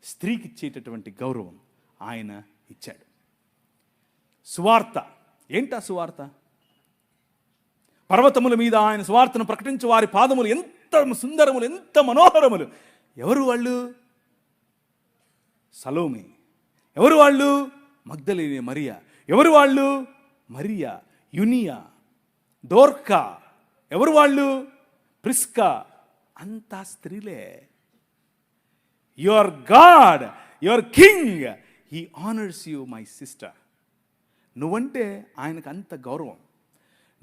స్త్రీకి ఇచ్చేటటువంటి గౌరవం ఆయన ఇచ్చాడు. సువార్త ఏంటా సువార్త? పర్వతముల మీద ఆయన సువార్తను ప్రకటించే వారి పాదములు ఎంత సుందరములు, ఎంత మనోహరములు. ఎవరు వాళ్ళు? సలోమి. ఎవరు వాళ్ళు? మగ్దలేనే మరియా. ఎవరు వాళ్ళు? మరియా, యునియా, దోర్కా. ఎవరు వాళ్ళు? ప్రిస్కా. అంతా స్త్రీలే. Your God, your king, he honours you my sister. నువ్వంటే ఆయనకు అంత గౌరవం.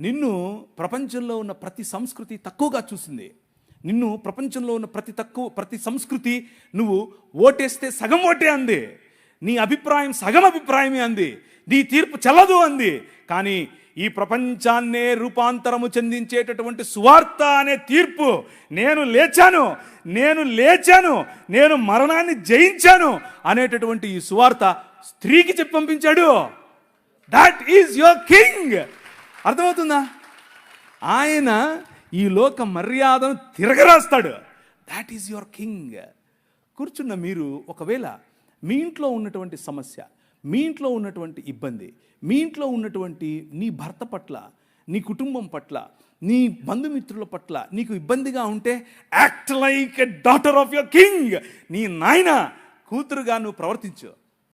నిన్ను ప్రపంచంలో ఉన్న ప్రతి సంస్కృతి తక్కువగా చూసింది. నిన్ను ప్రపంచంలో ఉన్న ప్రతి సంస్కృతి నువ్వు ఓటేస్తే సగం ఓటే అంది. నీ అభిప్రాయం సగం అభిప్రాయమే అంది. నీ తీర్పు చెల్లదు అంది. కానీ ఈ ప్రపంచాన్నే రూపాంతరము చెందించేటటువంటి సువార్త అనే తీర్పు, నేను లేచాను, నేను మరణాన్ని జయించాను అనేటటువంటి ఈ సువార్త స్త్రీకి చెప్పి పంపించాడు. That is your king. అర్థమవుతుందా? ఆయన ఈ లోక మర్యాదను తిరగరాస్తాడు. That is your king. కూర్చున్న మీరు ఒకవేళ మీ ఇంట్లో ఉన్నటువంటి సమస్య, మీ ఇంట్లో ఉన్నటువంటి ఇబ్బంది, మీ ఇంట్లో ఉన్నటువంటి నీ భర్త పట్ల, నీ కుటుంబం పట్ల, నీ బంధుమిత్రుల పట్ల నీకు ఇబ్బందిగా ఉంటే, act like a daughter of your king. నీ నాయన కూతురుగా నువ్వు ప్రవర్తించు.